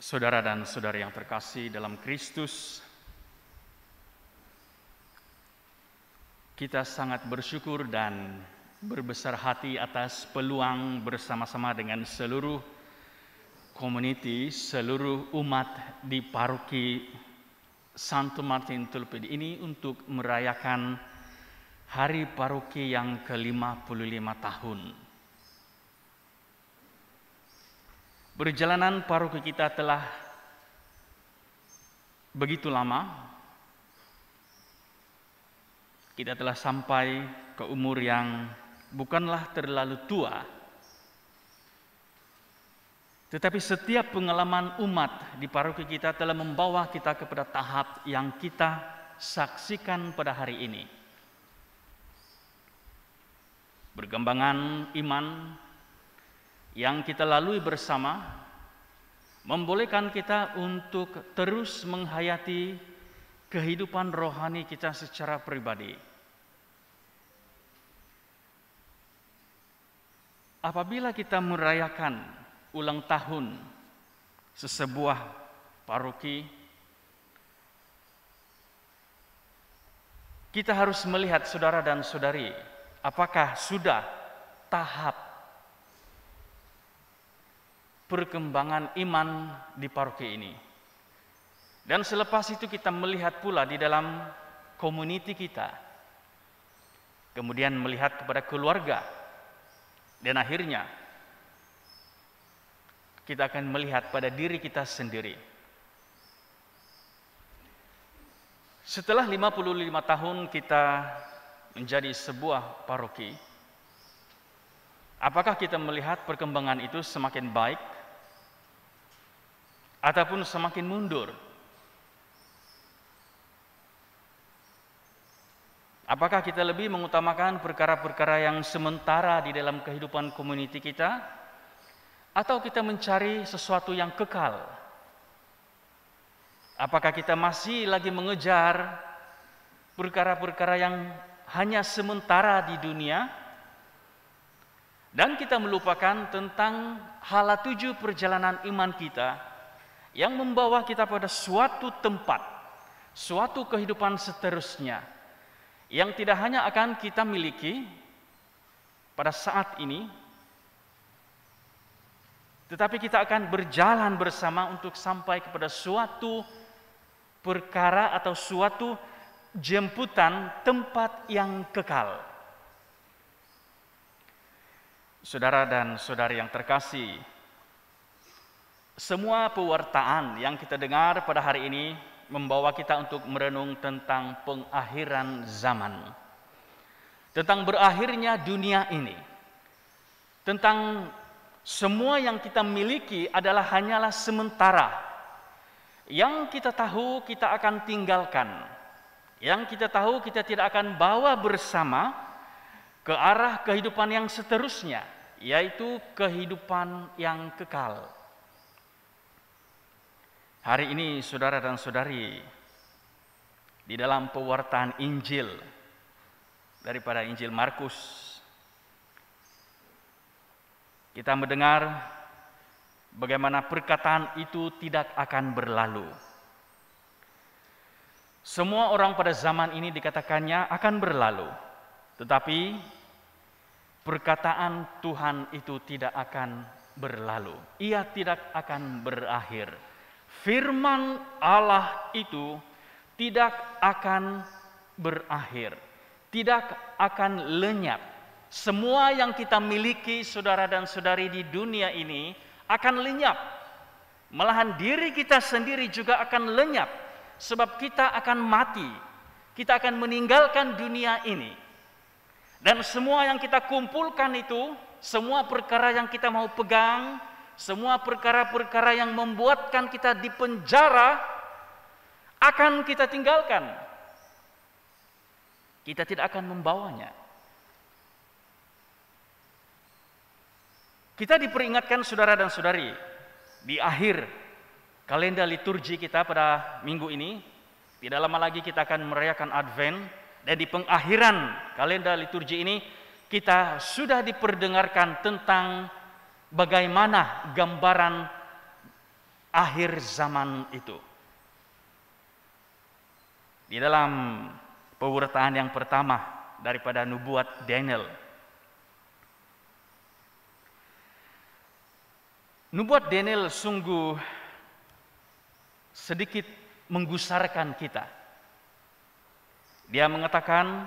Saudara dan saudari yang terkasih dalam Kristus, kita sangat bersyukur dan berbesar hati atas peluang bersama-sama dengan seluruh community, seluruh umat di paroki Santo Martin Tulpid ini untuk merayakan hari paroki yang ke-55 tahun. Perjalanan paroki kita telah begitu lama. Kita telah sampai ke umur yang bukanlah terlalu tua. Tetapi setiap pengalaman umat di paroki kita telah membawa kita kepada tahap yang kita saksikan pada hari ini. Perkembangan iman yang kita lalui bersama membolehkan kita untuk terus menghayati kehidupan rohani kita secara pribadi. Apabila kita merayakan ulang tahun sesebuah paroki, kita harus melihat saudara dan saudari, apakah sudah tahap perkembangan iman di paroki ini. Dan selepas itu kita melihat pula di dalam community kita. Kemudian melihat kepada keluarga. Dan akhirnya kita akan melihat pada diri kita sendiri. Setelah 55 tahun kita menjadi sebuah paroki, apakah kita melihat perkembangan itu semakin baik ataupun semakin mundur? Apakah kita lebih mengutamakan perkara-perkara yang sementara di dalam kehidupan community kita, atau kita mencari sesuatu yang kekal? Apakah kita masih lagi mengejar perkara-perkara yang hanya sementara di dunia, dan kita melupakan tentang hala tuju perjalanan iman kita yang membawa kita pada suatu tempat, suatu kehidupan seterusnya yang tidak hanya akan kita miliki pada saat ini, tetapi kita akan berjalan bersama untuk sampai kepada suatu perkara atau suatu jemputan tempat yang kekal. Saudara dan saudari yang terkasih, semua pewartaan yang kita dengar pada hari ini membawa kita untuk merenung tentang pengakhiran zaman, tentang berakhirnya dunia ini, tentang semua yang kita miliki adalah hanyalah sementara. Yang kita tahu kita akan tinggalkan, yang kita tahu kita tidak akan bawa bersama ke arah kehidupan yang seterusnya, yaitu kehidupan yang kekal. Hari ini saudara dan saudari, di dalam pewartaan Injil daripada Injil Markus, kita mendengar bagaimana perkataan itu tidak akan berlalu. Semua orang pada zaman ini dikatakannya akan berlalu, tetapi perkataan Tuhan itu tidak akan berlalu. Ia tidak akan berakhir. Firman Allah itu tidak akan berakhir, tidak akan lenyap. Semua yang kita miliki, saudara dan saudari, di dunia ini akan lenyap. Malahan diri kita sendiri juga akan lenyap, sebab kita akan mati. Kita akan meninggalkan dunia ini. Dan semua yang kita kumpulkan itu, semua perkara yang kita mau pegang, semua perkara-perkara yang membuatkan kita di penjara, akan kita tinggalkan. Kita tidak akan membawanya. Kita diperingatkan saudara dan saudari, di akhir kalender liturgi kita pada minggu ini, tidak lama lagi kita akan merayakan Advent, dan di pengakhiran kalender liturgi ini, kita sudah diperdengarkan tentang bagaimana gambaran akhir zaman itu. Di dalam pewartaan yang pertama daripada nubuat Daniel, nubuat Daniel sungguh sedikit menggusarkan kita. Dia mengatakan,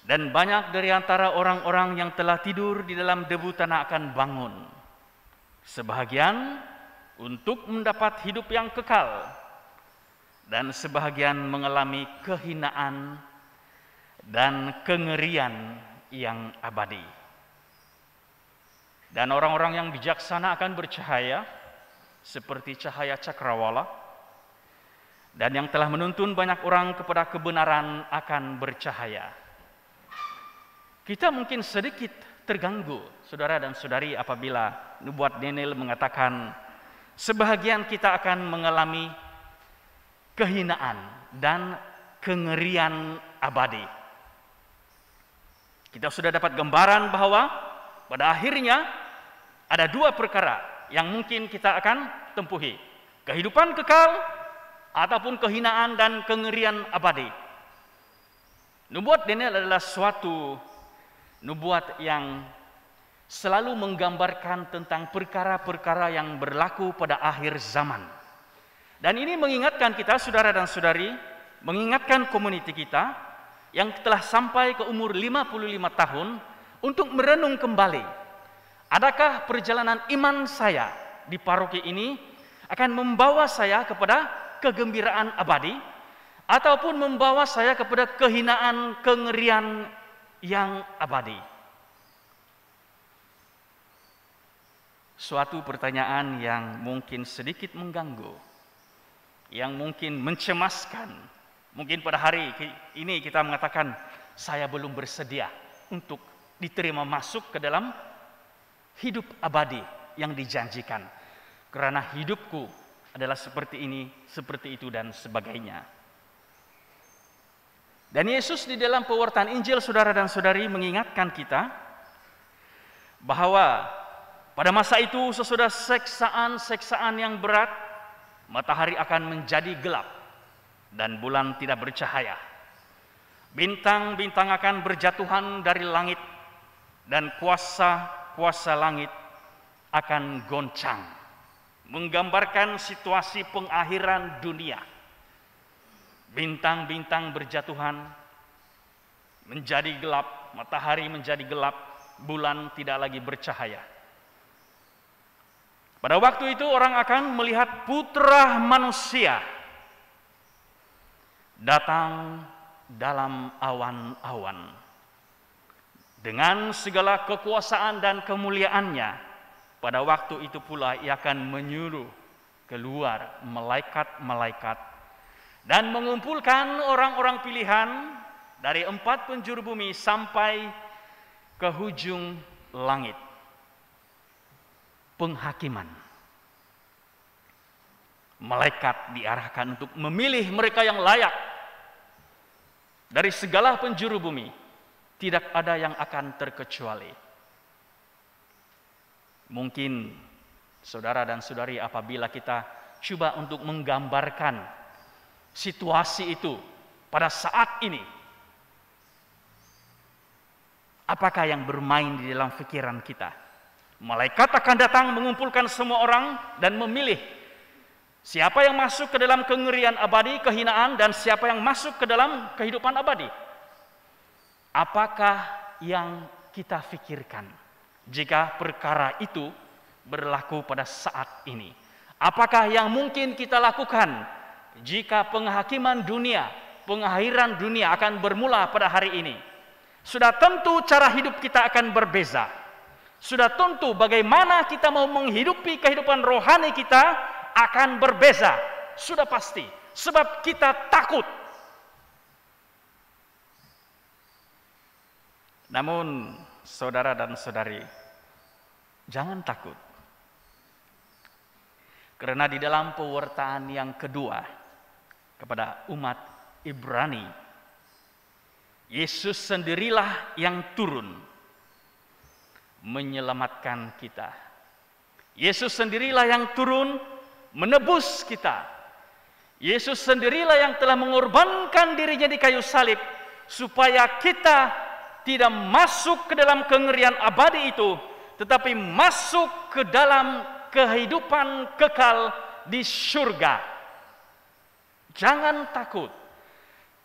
dan banyak dari antara orang-orang yang telah tidur di dalam debu tanah akan bangun. Sebahagian untuk mendapat hidup yang kekal, dan sebahagian mengalami kehinaan dan kengerian yang abadi. Dan orang-orang yang bijaksana akan bercahaya seperti cahaya cakrawala, dan yang telah menuntun banyak orang kepada kebenaran akan bercahaya. Kita mungkin sedikit terganggu, saudara dan saudari, apabila nubuat Daniel mengatakan sebahagian kita akan mengalami kehinaan dan kengerian abadi. Kita sudah dapat gambaran bahwa pada akhirnya ada dua perkara yang mungkin kita akan tempuhi: kehidupan kekal ataupun kehinaan dan kengerian abadi. Nubuat Daniel adalah suatu nubuat yang selalu menggambarkan tentang perkara-perkara yang berlaku pada akhir zaman. Dan ini mengingatkan kita, saudara dan saudari, mengingatkan komuniti kita yang telah sampai ke umur 55 tahun untuk merenung kembali. Adakah perjalanan iman saya di paroki ini akan membawa saya kepada kegembiraan abadi, ataupun membawa saya kepada kehinaan, kengerian yang abadi? Suatu pertanyaan yang mungkin sedikit mengganggu, yang mungkin mencemaskan. Mungkin pada hari ini kita mengatakan, saya belum bersedia untuk diterima masuk ke dalam hidup abadi yang dijanjikan, karena hidupku adalah seperti ini, seperti itu, dan sebagainya. Dan Yesus di dalam pewartaan Injil, saudara dan saudari, mengingatkan kita bahwa pada masa itu sesudah seksaan yang berat, matahari akan menjadi gelap dan bulan tidak bercahaya. Bintang-bintang akan berjatuhan dari langit dan kuasa-kuasa langit akan goncang, menggambarkan situasi pengakhiran dunia. Bintang-bintang berjatuhan menjadi gelap, matahari menjadi gelap, bulan tidak lagi bercahaya. Pada waktu itu orang akan melihat Putra Manusia datang dalam awan-awan dengan segala kekuasaan dan kemuliaannya. Pada waktu itu pula ia akan menyuruh keluar malaikat-malaikat dan mengumpulkan orang-orang pilihan dari 4 penjuru bumi sampai ke hujung langit. Penghakiman. Malaikat diarahkan untuk memilih mereka yang layak dari segala penjuru bumi. Tidak ada yang akan terkecuali. Mungkin saudara dan saudari, apabila kita coba untuk menggambarkan situasi itu pada saat ini, apakah yang bermain di dalam pikiran kita? Malaikat akan datang mengumpulkan semua orang dan memilih siapa yang masuk ke dalam kengerian abadi, kehinaan, dan siapa yang masuk ke dalam kehidupan abadi. Apakah yang kita pikirkan jika perkara itu berlaku pada saat ini? Apakah yang mungkin kita lakukan jika penghakiman dunia, pengakhiran dunia akan bermula pada hari ini? Sudah tentu cara hidup kita akan berbeza. Sudah tentu bagaimana kita mau menghidupi kehidupan rohani kita akan berbeza. Sudah pasti. Sebab kita takut. Namun saudara dan saudari, jangan takut. Karena di dalam pewartaan yang kedua kepada umat Ibrani, Yesus sendirilah yang turun menyelamatkan kita. Yesus sendirilah yang turun menebus kita. Yesus sendirilah yang telah mengorbankan dirinya di kayu salib supaya kita tidak masuk ke dalam kengerian abadi itu, tetapi masuk ke dalam kehidupan kekal di surga. Jangan takut,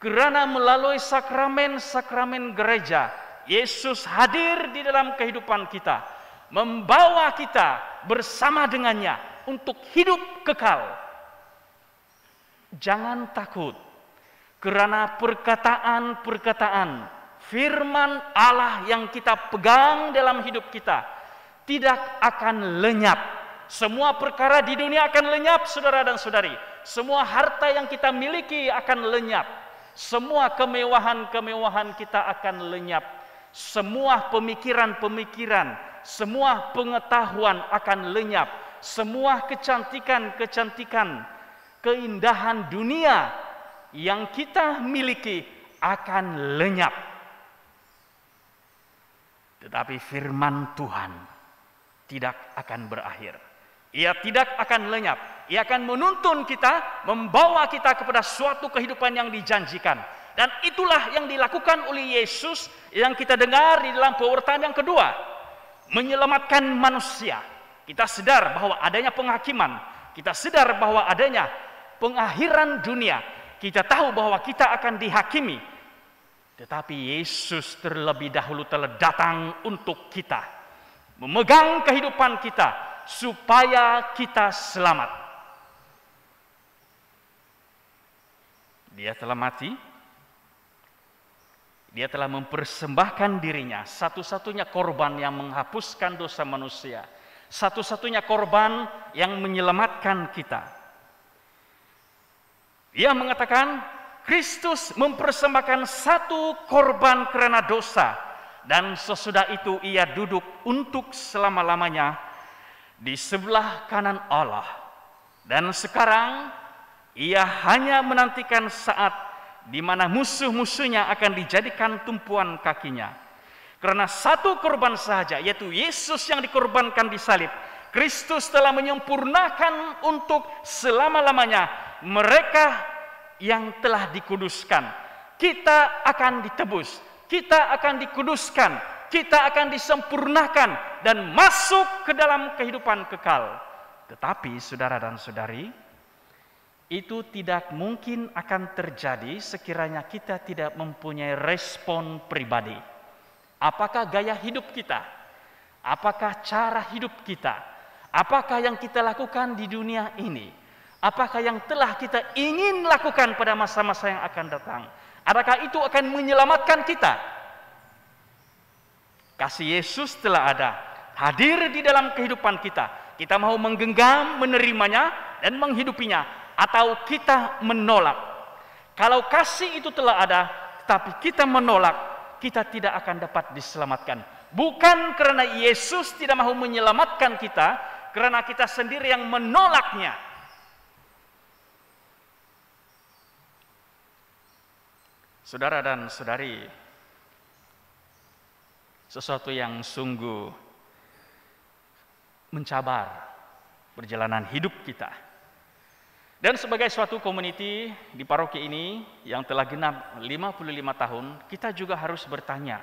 karena melalui sakramen-sakramen gereja, Yesus hadir di dalam kehidupan kita, membawa kita bersama dengannya untuk hidup kekal. Jangan takut, karena perkataan-perkataan firman Allah yang kita pegang dalam hidup kita tidak akan lenyap. Semua perkara di dunia akan lenyap, saudara dan saudari. Semua harta yang kita miliki akan lenyap. Semua kemewahan-kemewahan kita akan lenyap. Semua pemikiran-pemikiran, semua pengetahuan akan lenyap. Semua kecantikan-kecantikan, keindahan dunia yang kita miliki akan lenyap. Tetapi firman Tuhan tidak akan berakhir. Ia tidak akan lenyap. Ia akan menuntun kita, membawa kita kepada suatu kehidupan yang dijanjikan. Dan itulah yang dilakukan oleh Yesus yang kita dengar di dalam pewartaan yang kedua. Menyelamatkan manusia. Kita sadar bahwa adanya penghakiman. Kita sadar bahwa adanya pengakhiran dunia. Kita tahu bahwa kita akan dihakimi. Tetapi Yesus terlebih dahulu telah datang untuk kita, memegang kehidupan kita supaya kita selamat. Dia telah mati. Dia telah mempersembahkan dirinya, satu-satunya korban yang menghapuskan dosa manusia, satu-satunya korban yang menyelamatkan kita. Ia mengatakan Kristus mempersembahkan satu korban karena dosa, dan sesudah itu ia duduk untuk selama-lamanya di sebelah kanan Allah. Dan sekarang ia hanya menantikan saat di mana musuh-musuhnya akan dijadikan tumpuan kakinya. Karena satu korban saja, yaitu Yesus yang dikorbankan di salib, Kristus telah menyempurnakan untuk selama-lamanya mereka yang telah dikuduskan. Kita akan ditebus, kita akan dikuduskan, kita akan disempurnakan dan masuk ke dalam kehidupan kekal. Tetapi saudara dan saudari, itu tidak mungkin akan terjadi sekiranya kita tidak mempunyai respon pribadi. Apakah gaya hidup kita? Apakah cara hidup kita? Apakah yang kita lakukan di dunia ini? Apakah yang telah kita ingin lakukan pada masa-masa yang akan datang? Adakah itu akan menyelamatkan kita? Kasih Yesus telah ada, hadir di dalam kehidupan kita. Kita mau menggenggam, menerimanya, dan menghidupinya, atau kita menolak. Kalau kasih itu telah ada, tetapi kita menolak, kita tidak akan dapat diselamatkan. Bukan karena Yesus tidak mau menyelamatkan kita, karena kita sendiri yang menolaknya. Saudara dan saudari, sesuatu yang sungguh mencabar perjalanan hidup kita. Dan sebagai suatu community di paroki ini yang telah genap 55 tahun, kita juga harus bertanya,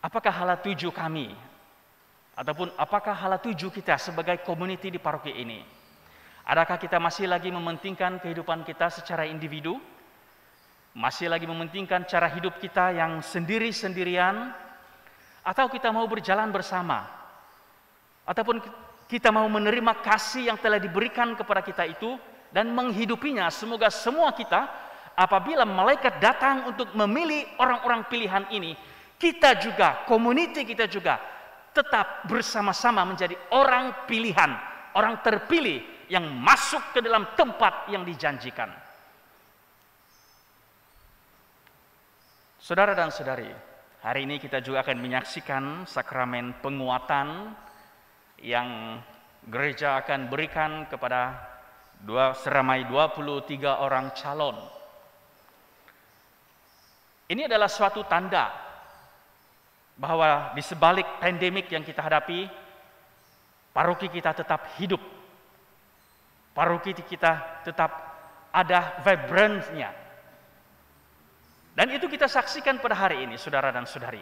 apakah hala tuju kami? Ataupun apakah hala tuju kita sebagai community di paroki ini? Adakah kita masih lagi mementingkan kehidupan kita secara individu? Masih lagi mementingkan cara hidup kita yang sendiri-sendirian? Atau kita mau berjalan bersama? Ataupun kita mau menerima kasih yang telah diberikan kepada kita itu dan menghidupinya? Semoga semua kita, apabila malaikat datang untuk memilih orang-orang pilihan ini, kita juga, community kita juga tetap bersama-sama menjadi orang pilihan, orang terpilih yang masuk ke dalam tempat yang dijanjikan. Saudara dan saudari, hari ini kita juga akan menyaksikan sakramen penguatan yang gereja akan berikan kepada seramai 23 orang calon. Ini adalah suatu tanda bahwa di sebalik pandemik yang kita hadapi, paroki kita tetap hidup, paroki kita tetap ada vibrance-nya. Dan itu kita saksikan pada hari ini, saudara dan saudari.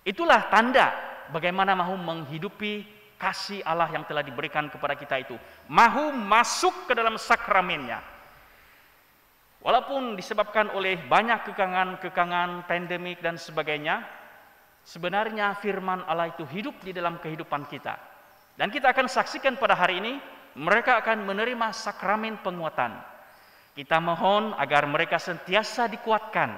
Itulah tanda bagaimana mau menghidupi kasih Allah yang telah diberikan kepada kita itu. Mau masuk ke dalam sakramennya. Walaupun disebabkan oleh banyak kekangan, pandemik dan sebagainya, sebenarnya firman Allah itu hidup di dalam kehidupan kita. Dan kita akan saksikan pada hari ini, mereka akan menerima sakramen penguatan. Kita mohon agar mereka sentiasa dikuatkan,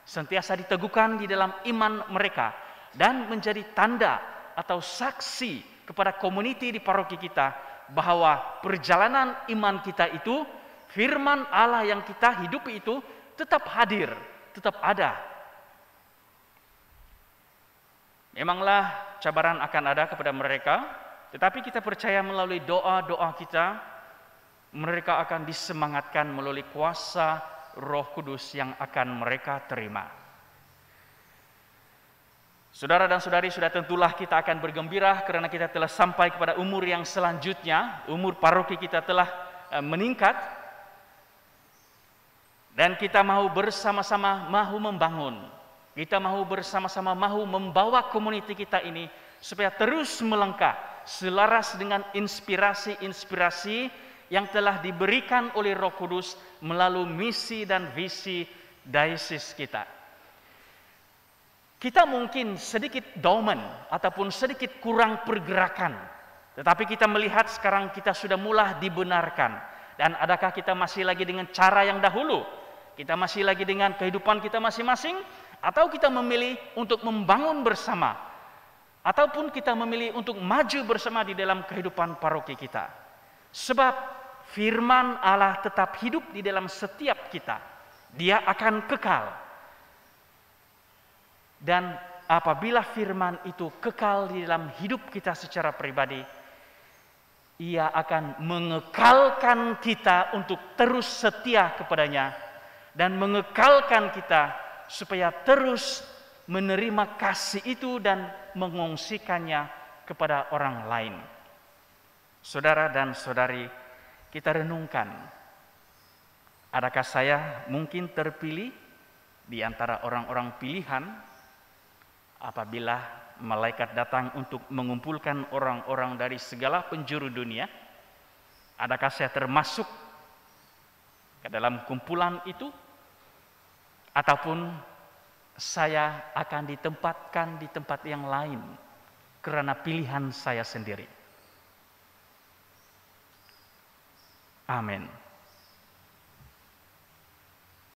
sentiasa diteguhkan di dalam iman mereka, dan menjadi tanda atau saksi kepada komuniti di paroki kita, bahwa perjalanan iman kita itu, firman Allah yang kita hidupi itu tetap hadir, tetap ada. Memanglah cabaran akan ada kepada mereka, tetapi kita percaya melalui doa-doa kita, mereka akan disemangatkan melalui kuasa Roh Kudus yang akan mereka terima. Saudara dan saudari, sudah tentulah kita akan bergembira karena kita telah sampai kepada umur yang selanjutnya, umur paroki kita telah meningkat, dan kita mau bersama-sama membangun. Kita mau bersama-sama membawa komuniti kita ini supaya terus melangkah selaras dengan inspirasi-inspirasi yang telah diberikan oleh Roh Kudus melalui misi dan visi dayesis kita. Kita mungkin sedikit dormant ataupun sedikit kurang pergerakan, tetapi kita melihat sekarang kita sudah mulai dibenarkan. Dan adakah kita masih lagi dengan cara yang dahulu? Kita masih lagi dengan kehidupan kita masing-masing, atau kita memilih untuk membangun bersama, ataupun kita memilih untuk maju bersama di dalam kehidupan paroki kita. Sebab firman Allah tetap hidup di dalam setiap kita. Dia akan kekal. Dan apabila firman itu kekal di dalam hidup kita secara pribadi, ia akan mengekalkan kita untuk terus setia kepadanya, dan mengekalkan kita supaya terus menerima kasih itu dan mengungsikannya kepada orang lain. Saudara dan saudari, kita renungkan, adakah saya mungkin terpilih di antara orang-orang pilihan apabila malaikat datang untuk mengumpulkan orang-orang dari segala penjuru dunia? Adakah saya termasuk ke dalam kumpulan itu? Ataupun saya akan ditempatkan di tempat yang lain karena pilihan saya sendiri? Amin.